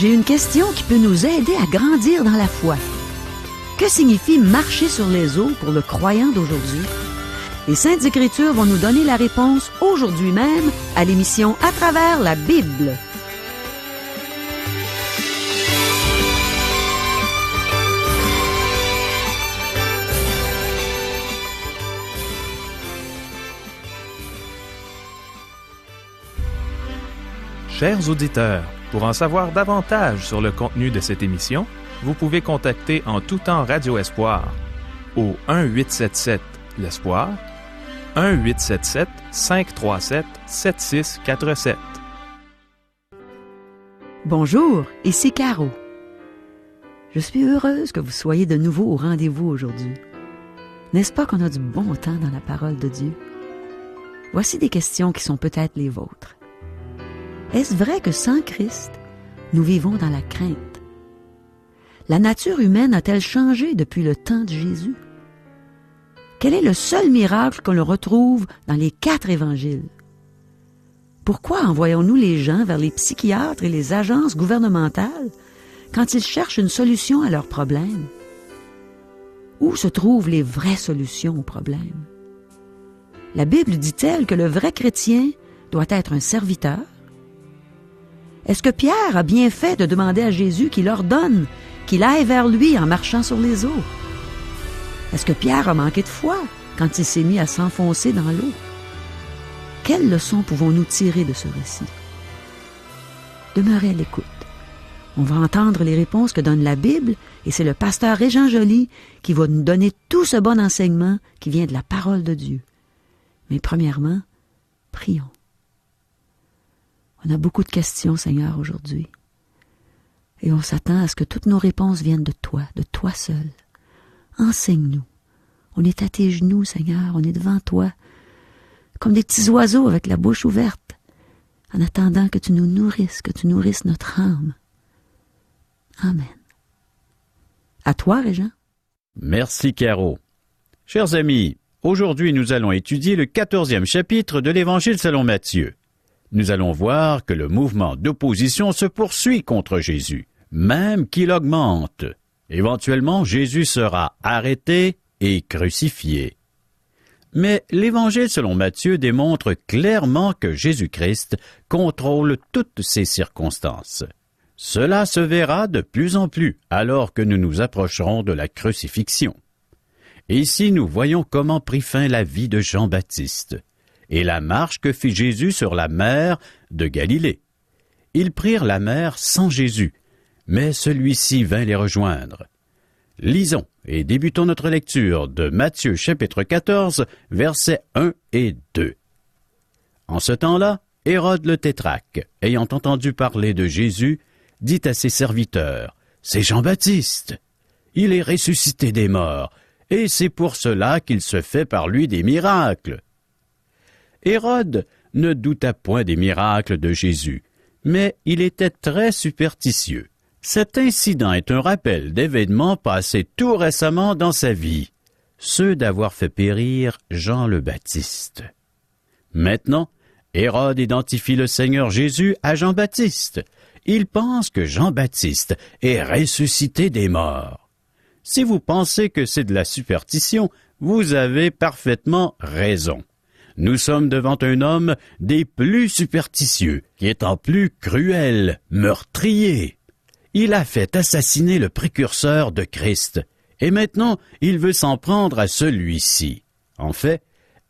J'ai une question qui peut nous aider à grandir dans la foi. Que signifie marcher sur les eaux pour le croyant d'aujourd'hui? Les Saintes Écritures vont nous donner la réponse aujourd'hui même à l'émission À travers la Bible. Chers auditeurs, pour en savoir davantage sur le contenu de cette émission, vous pouvez contacter en tout temps Radio Espoir au 1-877-l'Espoir, 1-877-537-7647. Bonjour, ici Caro. Je suis heureuse que vous soyez de nouveau au rendez-vous aujourd'hui. N'est-ce pas qu'on a du bon temps dans la parole de Dieu? Voici des questions qui sont peut-être les vôtres. Est-ce vrai que sans Christ, nous vivons dans la crainte? La nature humaine a-t-elle changé depuis le temps de Jésus? Quel est le seul miracle qu'on le retrouve dans les 4 évangiles? Pourquoi envoyons-nous les gens vers les psychiatres et les agences gouvernementales quand ils cherchent une solution à leurs problèmes? Où se trouvent les vraies solutions aux problèmes? La Bible dit-elle que le vrai chrétien doit être un serviteur? Est-ce que Pierre a bien fait de demander à Jésus qu'il ordonne qu'il aille vers lui en marchant sur les eaux? Est-ce que Pierre a manqué de foi quand il s'est mis à s'enfoncer dans l'eau? Quelles leçons pouvons-nous tirer de ce récit? Demeurez à l'écoute. On va entendre les réponses que donne la Bible et c'est le pasteur Régent Joly qui va nous donner tout ce bon enseignement qui vient de la parole de Dieu. Mais premièrement, prions. On a beaucoup de questions, Seigneur, aujourd'hui. Et on s'attend à ce que toutes nos réponses viennent de toi seul. Enseigne-nous. On est à tes genoux, Seigneur, on est devant toi, comme des petits oiseaux avec la bouche ouverte, en attendant que tu nous nourrisses, que tu nourrisses notre âme. Amen. À toi, Régent. Merci, Caro. Chers amis, aujourd'hui nous allons étudier le 14e chapitre de l'Évangile selon Matthieu. Nous allons voir que le mouvement d'opposition se poursuit contre Jésus, même qu'il augmente. Éventuellement, Jésus sera arrêté et crucifié. Mais l'Évangile selon Matthieu démontre clairement que Jésus-Christ contrôle toutes ces circonstances. Cela se verra de plus en plus alors que nous nous approcherons de la crucifixion. Ici, nous voyons comment prit fin la vie de Jean-Baptiste et la marche que fit Jésus sur la mer de Galilée. Ils prirent la mer sans Jésus, mais celui-ci vint les rejoindre. Lisons et débutons notre lecture de Matthieu chapitre 14, versets 1 et 2. En ce temps-là, Hérode le tétrarque, ayant entendu parler de Jésus, dit à ses serviteurs, « C'est Jean-Baptiste. Il est ressuscité des morts, et c'est pour cela qu'il se fait par lui des miracles. » Hérode ne douta point des miracles de Jésus, mais il était très superstitieux. Cet incident est un rappel d'événements passés tout récemment dans sa vie, ceux d'avoir fait périr Jean le Baptiste. Maintenant, Hérode identifie le Seigneur Jésus à Jean-Baptiste. Il pense que Jean-Baptiste est ressuscité des morts. Si vous pensez que c'est de la superstition, vous avez parfaitement raison. Nous sommes devant un homme des plus superstitieux, qui est en plus cruel, meurtrier. Il a fait assassiner le précurseur de Christ, et maintenant il veut s'en prendre à celui-ci. En fait,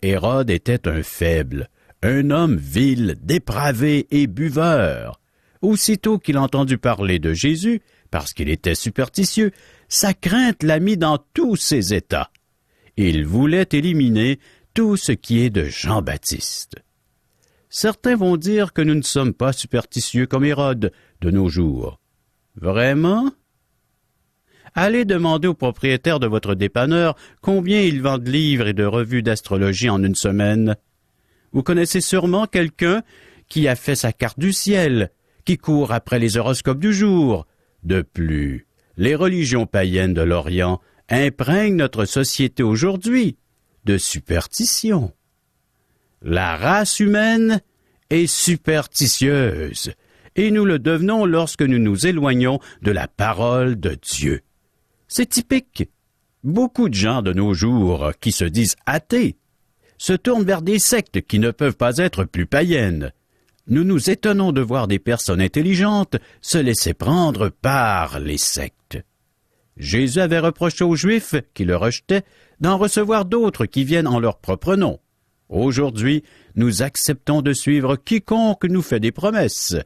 Hérode était un faible, un homme vil, dépravé et buveur. Aussitôt qu'il a entendu parler de Jésus, parce qu'il était superstitieux, sa crainte l'a mis dans tous ses états. Il voulait éliminer tout ce qui est de Jean-Baptiste. Certains vont dire que nous ne sommes pas superstitieux comme Hérode de nos jours. Vraiment? Allez demander au propriétaire de votre dépanneur combien il vend de livres et de revues d'astrologie en une semaine. Vous connaissez sûrement quelqu'un qui a fait sa carte du ciel, qui court après les horoscopes du jour. De plus, les religions païennes de l'Orient imprègnent notre société aujourd'hui de superstition. La race humaine est superstitieuse et nous le devenons lorsque nous nous éloignons de la parole de Dieu. C'est typique. Beaucoup de gens de nos jours qui se disent athées se tournent vers des sectes qui ne peuvent pas être plus païennes. Nous nous étonnons de voir des personnes intelligentes se laisser prendre par les sectes. Jésus avait reproché aux Juifs qui le rejetaient d'en recevoir d'autres qui viennent en leur propre nom. Aujourd'hui, nous acceptons de suivre quiconque nous fait des promesses.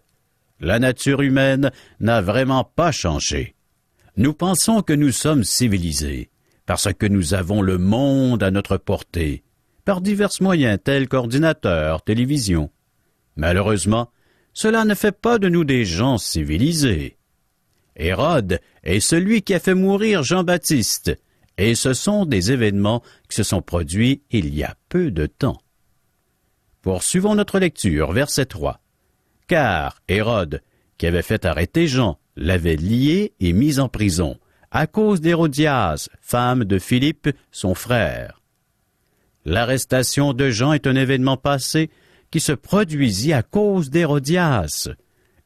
La nature humaine n'a vraiment pas changé. Nous pensons que nous sommes civilisés parce que nous avons le monde à notre portée, par divers moyens tels qu'ordinateurs, télévision. Malheureusement, cela ne fait pas de nous des gens civilisés. Hérode est celui qui a fait mourir Jean-Baptiste, et ce sont des événements qui se sont produits il y a peu de temps. Poursuivons notre lecture, verset 3. « Car Hérode, qui avait fait arrêter Jean, l'avait lié et mis en prison, à cause d'Hérodias, femme de Philippe, son frère. » L'arrestation de Jean est un événement passé qui se produisit à cause d'Hérodias.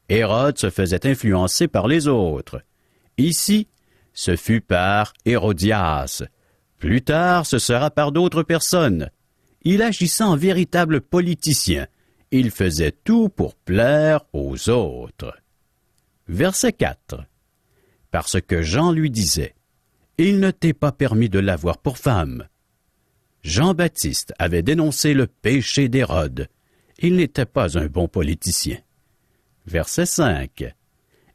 Hérode se faisait influencer par les autres. Ici, ce fut par Hérodias. Plus tard, ce sera par d'autres personnes. Il agissait en véritable politicien. Il faisait tout pour plaire aux autres. Verset 4. Parce que Jean lui disait, « Il ne t'est pas permis de l'avoir pour femme. » Jean-Baptiste avait dénoncé le péché d'Hérode. Il n'était pas un bon politicien. Verset 5.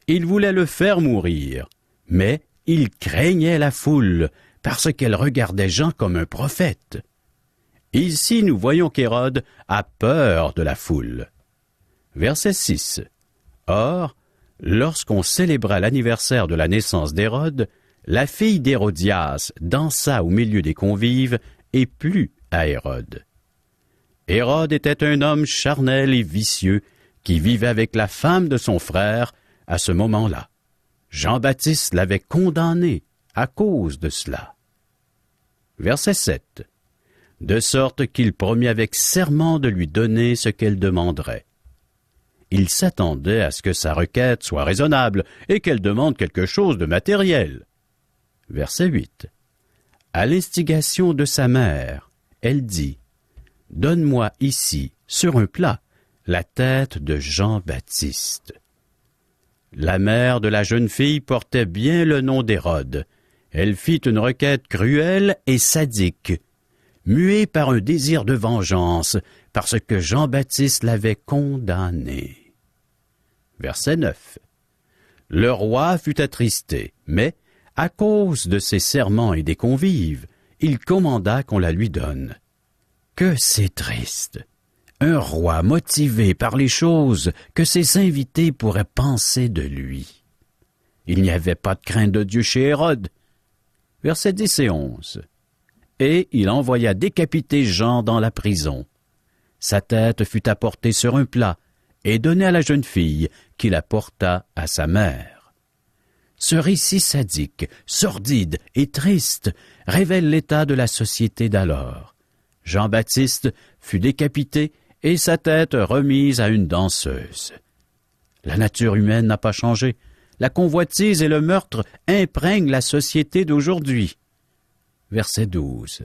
Il voulait le faire mourir, mais il craignait la foule, parce qu'elle regardait Jean comme un prophète. Ici, nous voyons qu'Hérode a peur de la foule. Verset 6. Or, lorsqu'on célébra l'anniversaire de la naissance d'Hérode, la fille d'Hérodias dansa au milieu des convives et plut à Hérode. Hérode était un homme charnel et vicieux qui vivait avec la femme de son frère à ce moment-là. Jean-Baptiste l'avait condamné à cause de cela. Verset 7. De sorte qu'il promit avec serment de lui donner ce qu'elle demanderait. Il s'attendait à ce que sa requête soit raisonnable et qu'elle demande quelque chose de matériel. Verset 8. À l'instigation de sa mère, elle dit, « Donne-moi ici, sur un plat, la tête de Jean-Baptiste. » La mère de la jeune fille portait bien le nom d'Hérode. Elle fit une requête cruelle et sadique, muée par un désir de vengeance, parce que Jean-Baptiste l'avait condamné. Verset 9. Le roi fut attristé, mais, à cause de ses serments et des convives, il commanda qu'on la lui donne. Que c'est triste! Un roi motivé par les choses que ses invités pourraient penser de lui. Il n'y avait pas de crainte de Dieu chez Hérode. Versets 10 et 11. Et il envoya décapiter Jean dans la prison. Sa tête fut apportée sur un plat et donnée à la jeune fille qui la porta à sa mère. Ce récit sadique, sordide et triste révèle l'état de la société d'alors. Jean-Baptiste fut décapité et sa tête remise à une danseuse. La nature humaine n'a pas changé. La convoitise et le meurtre imprègnent la société d'aujourd'hui. Verset 12.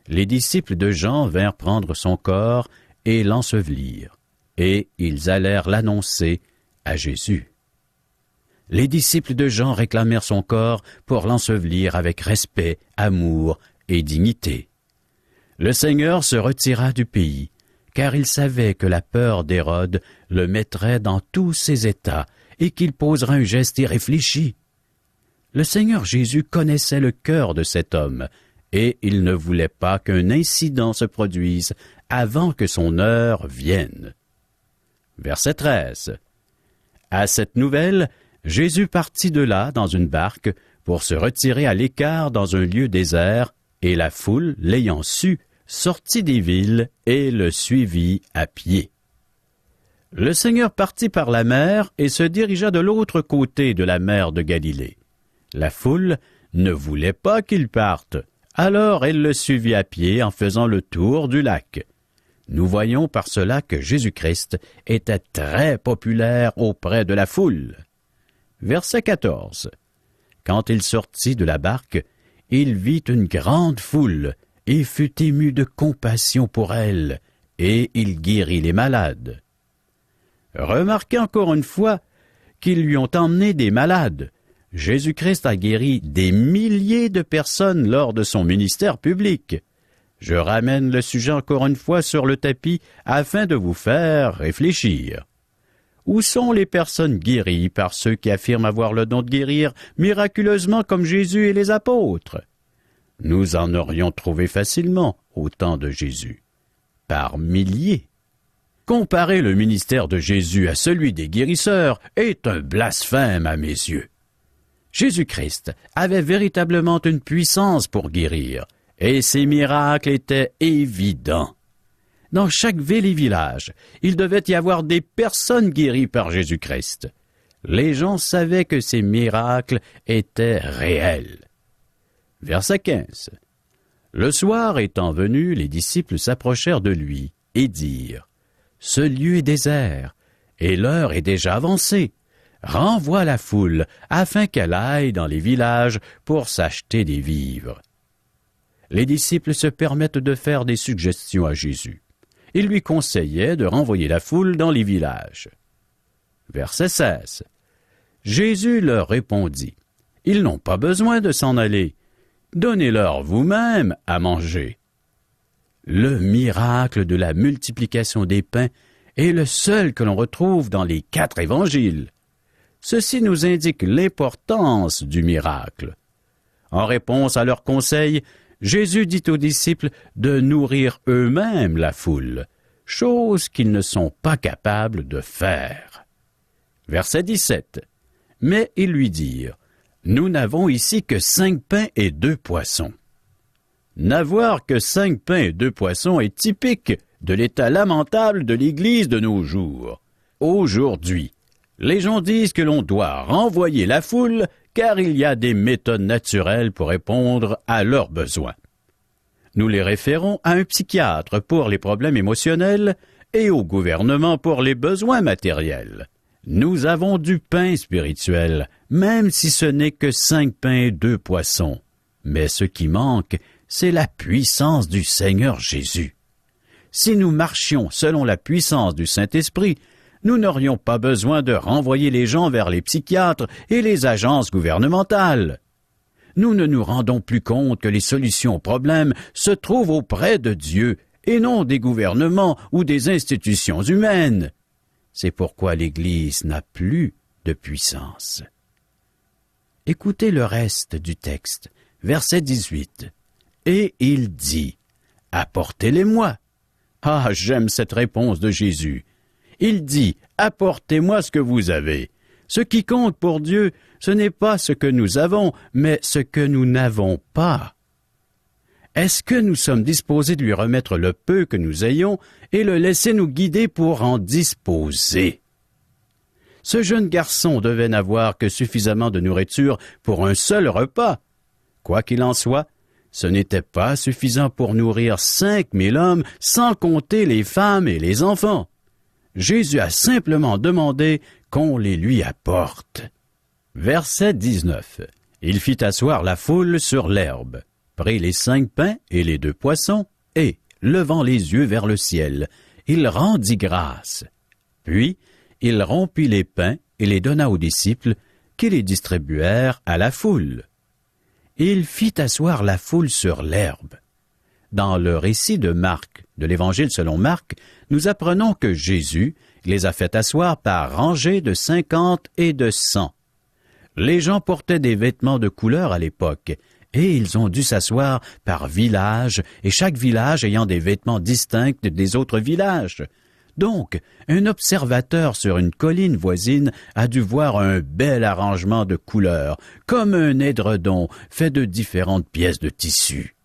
Les disciples de Jean vinrent prendre son corps et l'ensevelir, et ils allèrent l'annoncer à Jésus. Les disciples de Jean réclamèrent son corps pour l'ensevelir avec respect, amour et dignité. Le Seigneur se retira du pays, car il savait que la peur d'Hérode le mettrait dans tous ses états et qu'il poserait un geste irréfléchi. Le Seigneur Jésus connaissait le cœur de cet homme, et il ne voulait pas qu'un incident se produise avant que son heure vienne. Verset 13. À cette nouvelle, Jésus partit de là dans une barque pour se retirer à l'écart dans un lieu désert, et la foule, l'ayant su, sortit des villes et le suivit à pied. Le Seigneur partit par la mer et se dirigea de l'autre côté de la mer de Galilée. La foule ne voulait pas qu'il parte, alors elle le suivit à pied en faisant le tour du lac. Nous voyons par cela que Jésus-Christ était très populaire auprès de la foule. Verset 14. Quand il sortit de la barque, il vit une grande foule et fut ému de compassion pour elle, et il guérit les malades. Remarquez encore une fois qu'ils lui ont emmené des malades. Jésus-Christ a guéri des milliers de personnes lors de son ministère public. Je ramène le sujet encore une fois sur le tapis afin de vous faire réfléchir. Où sont les personnes guéries par ceux qui affirment avoir le don de guérir miraculeusement comme Jésus et les apôtres? Nous en aurions trouvé facilement au temps de Jésus, par milliers. Comparer le ministère de Jésus à celui des guérisseurs est un blasphème à mes yeux. Jésus-Christ avait véritablement une puissance pour guérir, et ses miracles étaient évidents. Dans chaque ville et village, il devait y avoir des personnes guéries par Jésus-Christ. Les gens savaient que ces miracles étaient réels. Verset 15. Le soir étant venu, les disciples s'approchèrent de lui et dirent: « Ce lieu est désert, et l'heure est déjà avancée. Renvoie la foule, afin qu'elle aille dans les villages pour s'acheter des vivres. » Les disciples se permettent de faire des suggestions à Jésus. Ils lui conseillaient de renvoyer la foule dans les villages. Verset 16. Jésus leur répondit: « Ils n'ont pas besoin de s'en aller. Donnez-leur vous-même à manger. » Le miracle de la multiplication des pains est le seul que l'on retrouve dans les 4 évangiles. Ceci nous indique l'importance du miracle. En réponse à leurs conseils, Jésus dit aux disciples de nourrir eux-mêmes la foule, chose qu'ils ne sont pas capables de faire. Verset 17. Mais ils lui dirent: « Nous n'avons ici que 5 pains et 2 poissons. » N'avoir que 5 pains et 2 poissons est typique de l'état lamentable de l'Église de nos jours. Aujourd'hui, les gens disent que l'on doit renvoyer la foule car il y a des méthodes naturelles pour répondre à leurs besoins. Nous les référons à un psychiatre pour les problèmes émotionnels et au gouvernement pour les besoins matériels. Nous avons du pain spirituel, même si ce n'est que 5 pains et 2 poissons. Mais ce qui manque, c'est la puissance du Seigneur Jésus. Si nous marchions selon la puissance du Saint-Esprit, nous n'aurions pas besoin de renvoyer les gens vers les psychiatres et les agences gouvernementales. Nous ne nous rendons plus compte que les solutions aux problèmes se trouvent auprès de Dieu et non des gouvernements ou des institutions humaines. C'est pourquoi l'Église n'a plus de puissance. Écoutez le reste du texte, verset 18. « Et il dit, « Apportez-les-moi. » Ah, j'aime cette réponse de Jésus. Il dit, « Apportez-moi ce que vous avez. » Ce qui compte pour Dieu, ce n'est pas ce que nous avons, mais ce que nous n'avons pas. Est-ce que nous sommes disposés de lui remettre le peu que nous ayons et le laisser nous guider pour en disposer? Ce jeune garçon devait n'avoir que suffisamment de nourriture pour un seul repas. Quoi qu'il en soit, ce n'était pas suffisant pour nourrir 5000 hommes, sans compter les femmes et les enfants. Jésus a simplement demandé qu'on les lui apporte. Verset 19. Il fit asseoir la foule sur l'herbe, prit les 5 pains et les 2 poissons, et, levant les yeux vers le ciel, il rendit grâce. Puis, il rompit les pains et les donna aux disciples, qui les distribuèrent à la foule. Il fit asseoir la foule sur l'herbe. Dans le récit de Marc, de l'Évangile selon Marc, nous apprenons que Jésus les a fait asseoir par rangées de 50 et de 100. Les gens portaient des vêtements de couleur à l'époque, et ils ont dû s'asseoir par village, et chaque village ayant des vêtements distincts des autres villages. Donc, un observateur sur une colline voisine a dû voir un bel arrangement de couleurs, comme un édredon fait de différentes pièces de tissu.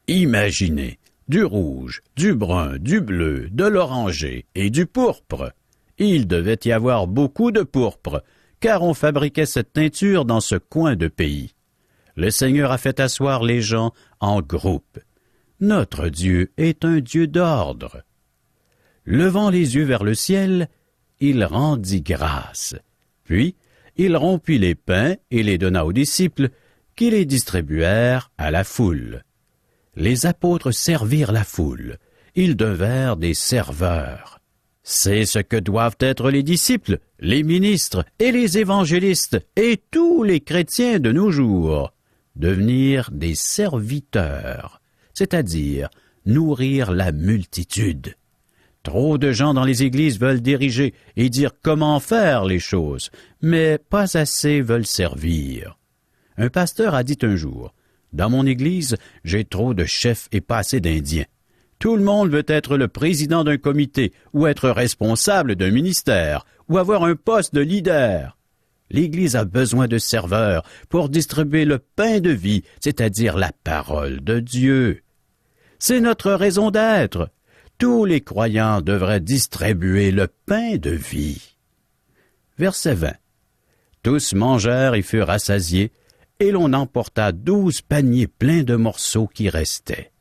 Imaginez, du rouge, du brun, du bleu, de l'orangé et du pourpre. Il devait y avoir beaucoup de pourpre, car on fabriquait cette teinture dans ce coin de pays. Le Seigneur a fait asseoir les gens en groupe. Notre Dieu est un Dieu d'ordre. Levant les yeux vers le ciel, il rendit grâce. Puis, il rompit les pains et les donna aux disciples, qui les distribuèrent à la foule. Les apôtres servirent la foule. Ils devinrent des serveurs. C'est ce que doivent être les disciples, les ministres et les évangélistes et tous les chrétiens de nos jours. Devenir des serviteurs, c'est-à-dire nourrir la multitude. Trop de gens dans les églises veulent diriger et dire comment faire les choses, mais pas assez veulent servir. Un pasteur a dit un jour, « Dans mon église, j'ai trop de chefs et pas assez d'Indiens. Tout le monde veut être le président d'un comité ou être responsable d'un ministère ou avoir un poste de leader. L'Église a besoin de serveurs pour distribuer le pain de vie, c'est-à-dire la parole de Dieu. C'est notre raison d'être. Tous les croyants devraient distribuer le pain de vie. » Verset 20. Tous mangèrent et furent rassasiés, et l'on emporta 12 paniers pleins de morceaux qui restaient.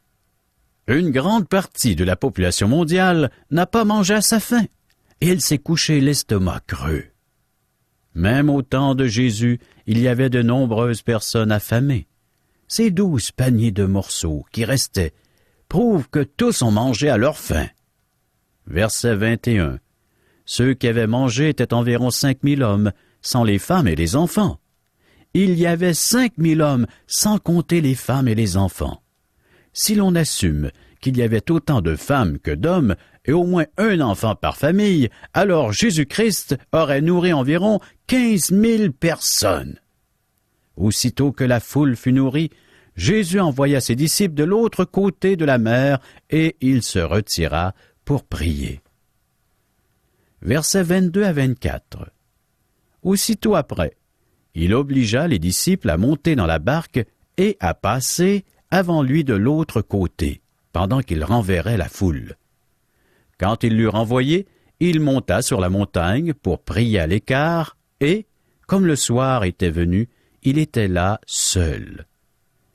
Une grande partie de la population mondiale n'a pas mangé à sa faim, et elle s'est couchée l'estomac creux. Même au temps de Jésus, il y avait de nombreuses personnes affamées. Ces 12 paniers de morceaux qui restaient prouvent que tous ont mangé à leur faim. Verset 21. Ceux qui avaient mangé étaient environ 5000 hommes, sans les femmes et les enfants. Il y avait 5000 hommes, sans compter les femmes et les enfants. Si l'on assume qu'il y avait autant de femmes que d'hommes et au moins un enfant par famille, alors Jésus-Christ aurait nourri environ 15 000 personnes. Aussitôt que la foule fut nourrie, Jésus envoya ses disciples de l'autre côté de la mer et il se retira pour prier. Versets 22 à 24. Aussitôt après, il obligea les disciples à monter dans la barque et à passer avant lui de l'autre côté, pendant qu'il renverrait la foule. Quand il l'eut renvoyé, il monta sur la montagne pour prier à l'écart, et, comme le soir était venu, il était là seul.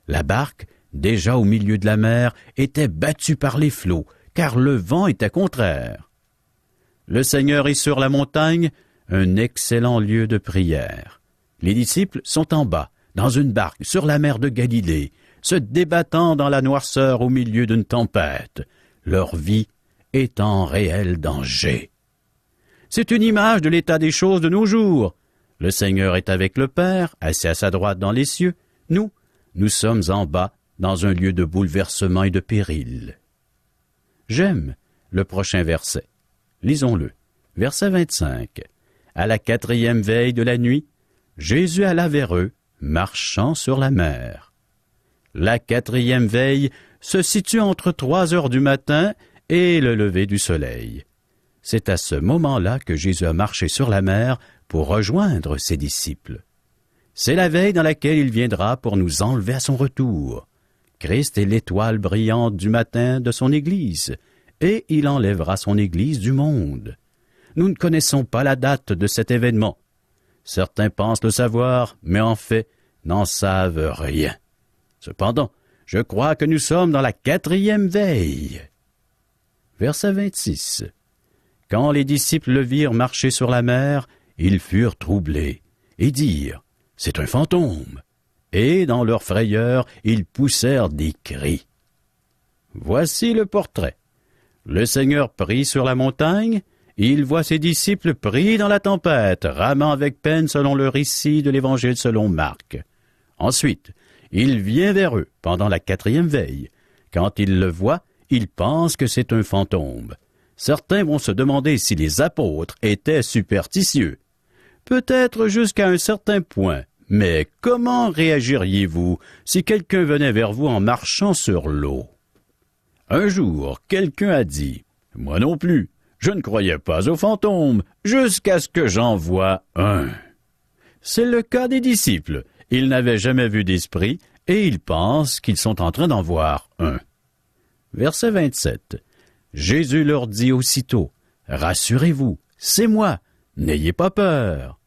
La barque, déjà au milieu de la mer, était battue par les flots, car le vent était contraire. Le Seigneur est sur la montagne, un excellent lieu de prière. Les disciples sont en bas, dans une barque sur la mer de Galilée, se débattant dans la noirceur au milieu d'une tempête. Leur vie est en réel danger. C'est une image de l'état des choses de nos jours. Le Seigneur est avec le Père, assis à sa droite dans les cieux. Nous sommes en bas, dans un lieu de bouleversement et de péril. J'aime le prochain verset. Lisons-le. Verset 25. À la 4e veille de la nuit, Jésus alla vers eux, marchant sur la mer. La 4e veille se situe entre 3 heures du matin et le lever du soleil. C'est à ce moment-là que Jésus a marché sur la mer pour rejoindre ses disciples. C'est la veille dans laquelle il viendra pour nous enlever à son retour. Christ est l'étoile brillante du matin de son Église, et il enlèvera son Église du monde. Nous ne connaissons pas la date de cet événement. Certains pensent le savoir, mais en fait, n'en savent rien. Cependant, je crois que nous sommes dans la 4e veille. Verset 26. Quand les disciples le virent marcher sur la mer, ils furent troublés et dirent « C'est un fantôme !» Et dans leur frayeur, ils poussèrent des cris. Voici le portrait. Le Seigneur prit sur la montagne, il voit ses disciples pris dans la tempête, ramant avec peine selon le récit de l'Évangile selon Marc. Ensuite, il vient vers eux pendant la 4e veille. Quand il le voit, il pense que c'est un fantôme. Certains vont se demander si les apôtres étaient superstitieux. Peut-être jusqu'à un certain point, mais comment réagiriez-vous si quelqu'un venait vers vous en marchant sur l'eau? Un jour, quelqu'un a dit « Moi non plus, je ne croyais pas aux fantômes, jusqu'à ce que j'en voie un. » C'est le cas des disciples. Ils n'avaient jamais vu d'esprit et ils pensent qu'ils sont en train d'en voir un. Verset 27. Jésus leur dit aussitôt, « Rassurez-vous, c'est moi, n'ayez pas peur. »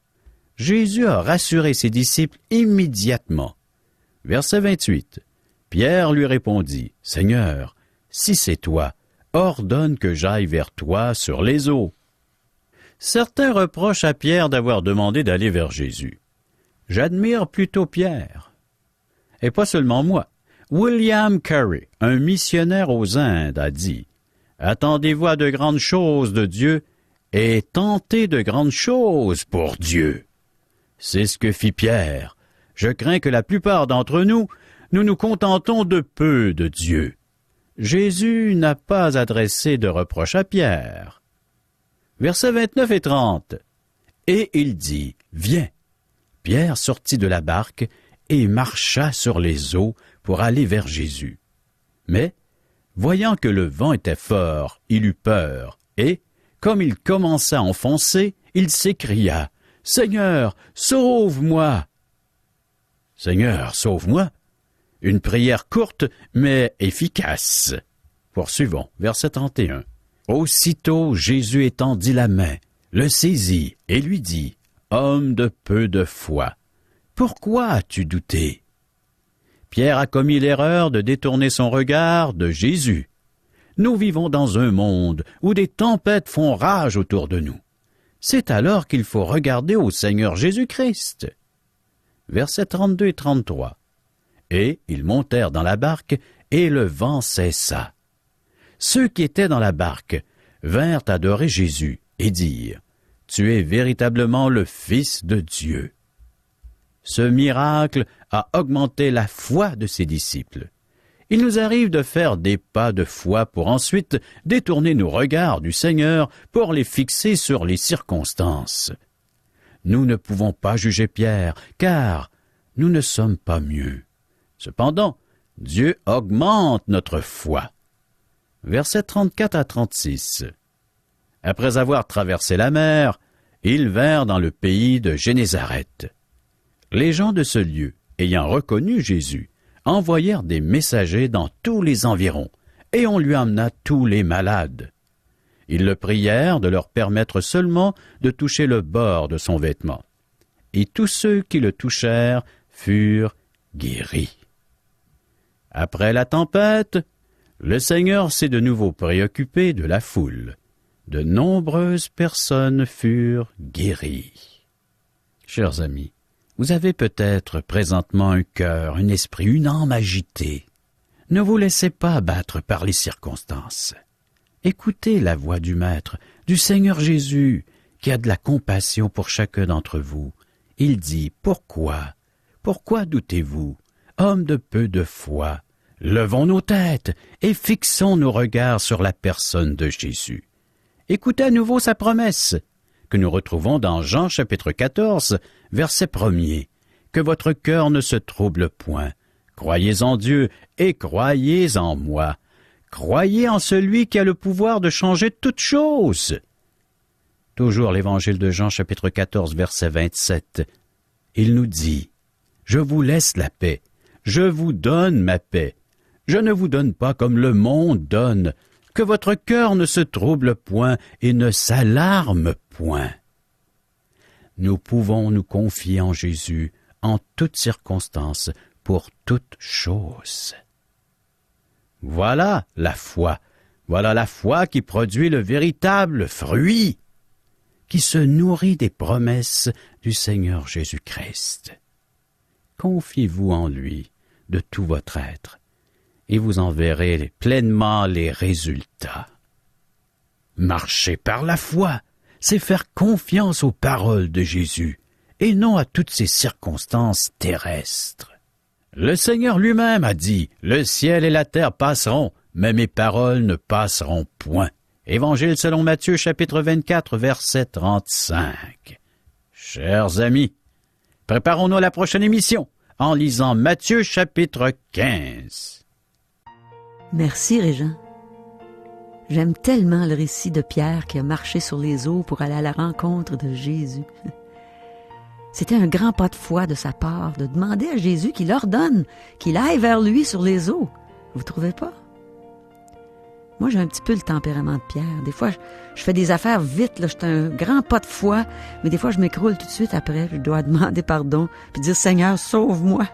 Jésus a rassuré ses disciples immédiatement. Verset 28. Pierre lui répondit, « Seigneur, si c'est toi, ordonne que j'aille vers toi sur les eaux. » Certains reprochent à Pierre d'avoir demandé d'aller vers Jésus. J'admire plutôt Pierre. Et pas seulement moi. William Carey, un missionnaire aux Indes, a dit « Attendez-vous à de grandes choses de Dieu et tentez de grandes choses pour Dieu. » C'est ce que fit Pierre. Je crains que la plupart d'entre nous, nous nous contentons de peu de Dieu. Jésus n'a pas adressé de reproche à Pierre. Versets 29 et 30. Et il dit, « Viens. » Pierre sortit de la barque et marcha sur les eaux pour aller vers Jésus. Mais, voyant que le vent était fort, il eut peur, et, comme il commença à enfoncer, il s'écria, « Seigneur, sauve-moi !» Seigneur, sauve-moi! Une prière courte, mais efficace. Poursuivons, verset 31. Aussitôt Jésus étendit la main, le saisit et lui dit, « Homme de peu de foi, pourquoi as-tu douté? » Pierre a commis l'erreur de détourner son regard de Jésus. Nous vivons dans un monde où des tempêtes font rage autour de nous. C'est alors qu'il faut regarder au Seigneur Jésus-Christ. Versets 32 et 33. Et ils montèrent dans la barque, et le vent cessa. Ceux qui étaient dans la barque vinrent adorer Jésus et dirent, « Tu es véritablement le Fils de Dieu. » Ce miracle a augmenté la foi de ses disciples. Il nous arrive de faire des pas de foi pour ensuite détourner nos regards du Seigneur pour les fixer sur les circonstances. Nous ne pouvons pas juger Pierre, car nous ne sommes pas mieux. Cependant, Dieu augmente notre foi. Versets 34 à 36. Après avoir traversé la mer, ils vinrent dans le pays de Génézareth. Les gens de ce lieu, ayant reconnu Jésus, envoyèrent des messagers dans tous les environs, et on lui amena tous les malades. Ils le prièrent de leur permettre seulement de toucher le bord de son vêtement. Et tous ceux qui le touchèrent furent guéris. Après la tempête, le Seigneur s'est de nouveau préoccupé de la foule. De nombreuses personnes furent guéries. Chers amis, vous avez peut-être présentement un cœur, un esprit, une âme agitée. Ne vous laissez pas abattre par les circonstances. Écoutez la voix du Maître, du Seigneur Jésus, qui a de la compassion pour chacun d'entre vous. Il dit, « Pourquoi? Pourquoi doutez-vous? Hommes de peu de foi, levons nos têtes et fixons nos regards sur la personne de Jésus. » Écoutez à nouveau sa promesse, que nous retrouvons dans Jean chapitre 14, verset 1er. « Que votre cœur ne se trouble point. Croyez en Dieu et croyez en moi. Croyez en celui qui a le pouvoir de changer toutes choses. » Toujours l'Évangile de Jean chapitre 14, verset 27. Il nous dit, « Je vous laisse la paix, je vous donne ma paix. Je ne vous donne pas comme le monde donne. Que votre cœur ne se trouble point et ne s'alarme point. » Nous pouvons nous confier en Jésus en toutes circonstances, pour toutes choses. Voilà la foi qui produit le véritable fruit, qui se nourrit des promesses du Seigneur Jésus-Christ. Confiez-vous en lui de tout votre être, et vous en verrez pleinement les résultats. Marcher par la foi, c'est faire confiance aux paroles de Jésus, et non à toutes ces circonstances terrestres. Le Seigneur lui-même a dit, « Le ciel et la terre passeront, mais mes paroles ne passeront point. » Évangile selon Matthieu, chapitre 24, verset 35. Chers amis, préparons-nous à la prochaine émission en lisant Matthieu, chapitre 15. Merci, Régent. J'aime tellement le récit de Pierre qui a marché sur les eaux pour aller à la rencontre de Jésus. C'était un grand pas de foi de sa part de demander à Jésus qu'il ordonne qu'il aille vers lui sur les eaux. Vous trouvez pas? Moi, j'ai un petit peu le tempérament de Pierre. Des fois, je fais des affaires vite, là, j'ai un grand pas de foi, mais des fois, je m'écroule tout de suite après. Je dois demander pardon, puis dire « Seigneur, sauve-moi ».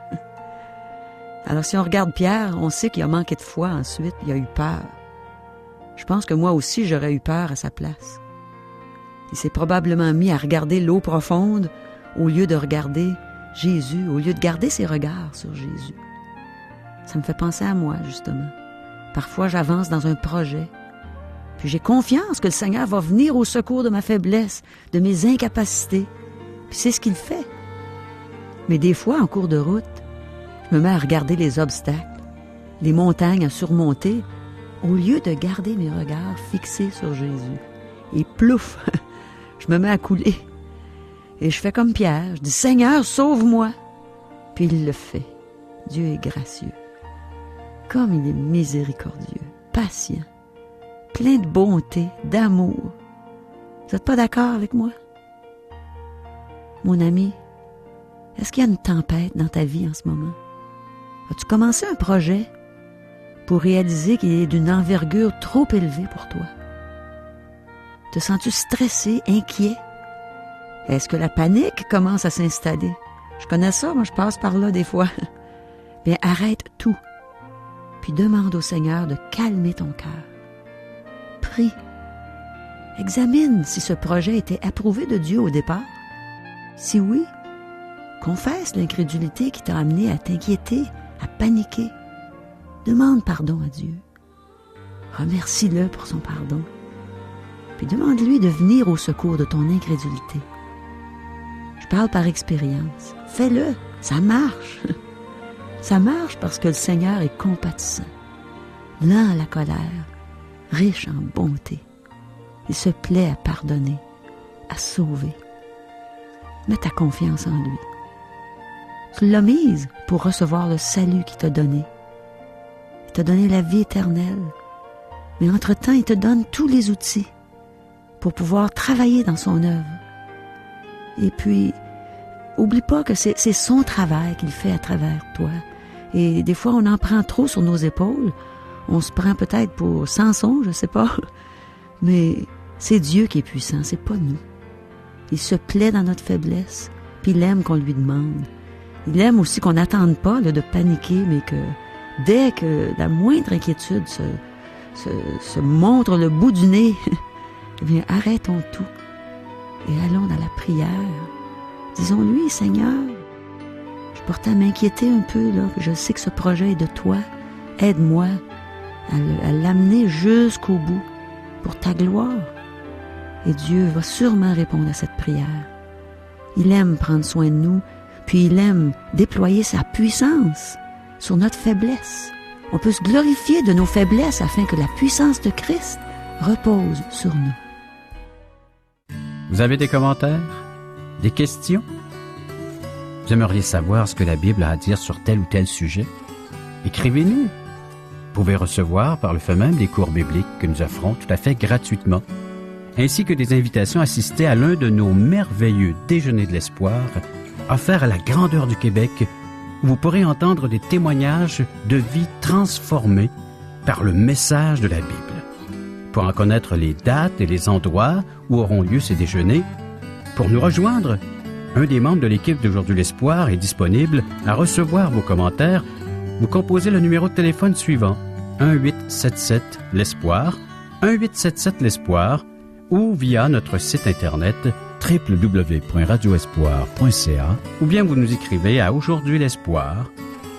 Alors, si on regarde Pierre, on sait qu'il a manqué de foi ensuite, il a eu peur. Je pense que moi aussi j'aurais eu peur à sa place. Il s'est probablement mis à regarder l'eau profonde au lieu de regarder Jésus, au lieu de garder ses regards sur Jésus. Ça me fait penser à moi, justement. Parfois, j'avance dans un projet, puis j'ai confiance que le Seigneur va venir au secours de ma faiblesse, de mes incapacités, puis c'est ce qu'il fait. Mais des fois, en cours de route, je me mets à regarder les obstacles, les montagnes à surmonter, au lieu de garder mes regards fixés sur Jésus. Et plouf, je me mets à couler. Et je fais comme Pierre, je dis « Seigneur, sauve-moi !» Puis il le fait. Dieu est gracieux. Comme il est miséricordieux, patient, plein de bonté, d'amour. Vous n'êtes pas d'accord avec moi? Mon ami, est-ce qu'il y a une tempête dans ta vie en ce moment? As-tu commencé un projet pour réaliser qu'il est d'une envergure trop élevée pour toi? Te sens-tu stressé, inquiet? Est-ce que la panique commence à s'installer? Je connais ça, moi je passe par là des fois. Bien, arrête tout. Puis demande au Seigneur de calmer ton cœur. Prie. Examine si ce projet était approuvé de Dieu au départ. Si oui, confesse l'incrédulité qui t'a amené à t'inquiéter, à paniquer. Demande pardon à Dieu. Remercie-le pour son pardon. Puis demande-lui de venir au secours de ton incrédulité. Je parle par expérience. Fais-le, ça marche. Ça marche parce que le Seigneur est compatissant, lent à la colère, riche en bonté. Il se plaît à pardonner, à sauver. Mets ta confiance en lui. Tu l'as mise pour recevoir le salut qu'il t'a donné. Il t'a donné la vie éternelle. Mais entre-temps, il te donne tous les outils pour pouvoir travailler dans son œuvre. Et puis, oublie pas que c'est son travail qu'il fait à travers toi. Et des fois, on en prend trop sur nos épaules. On se prend peut-être pour Samson, je sais pas. Mais c'est Dieu qui est puissant, c'est pas nous. Il se plaît dans notre faiblesse, puis il aime qu'on lui demande. Il aime aussi qu'on n'attende pas là, de paniquer, mais que dès que la moindre inquiétude se montre le bout du nez, eh bien, arrêtons tout et allons dans la prière. Disons-lui, Seigneur, je portais à m'inquiéter un peu, là, je sais que ce projet est de toi. Aide-moi à l'amener jusqu'au bout pour ta gloire. Et Dieu va sûrement répondre à cette prière. Il aime prendre soin de nous, puis il aime déployer sa puissance sur notre faiblesse. On peut se glorifier de nos faiblesses afin que la puissance de Christ repose sur nous. Vous avez des commentaires? Des questions? Vous aimeriez savoir ce que la Bible a à dire sur tel ou tel sujet? Écrivez-nous. Vous pouvez recevoir par le fait même des cours bibliques que nous offrons tout à fait gratuitement, ainsi que des invitations à assister à l'un de nos merveilleux déjeuners de l'espoir offerts à la grandeur du Québec, où vous pourrez entendre des témoignages de vie transformées par le message de la Bible. Pour en connaître les dates et les endroits où auront lieu ces déjeuners, pour nous rejoindre, un des membres de l'équipe d'Aujourd'hui l'Espoir est disponible à recevoir vos commentaires. Vous composez le numéro de téléphone suivant, 1-877-l'Espoir, 1-877-l'Espoir, ou via notre site Internet www.radioespoir.ca, ou bien vous nous écrivez à Aujourd'hui l'Espoir,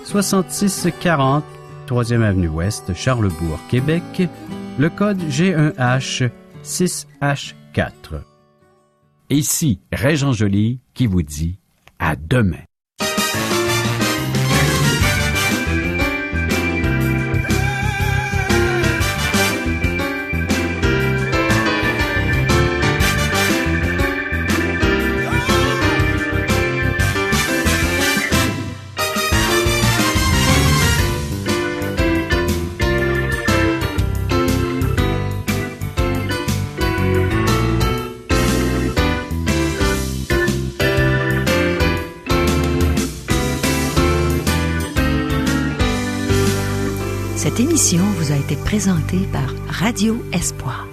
6640 3e Avenue Ouest, Charlebourg, Québec, le code G1H 6H4. Et ici, Régent Joly qui vous dit à demain. Cette émission vous a été présentée par Radio Espoir.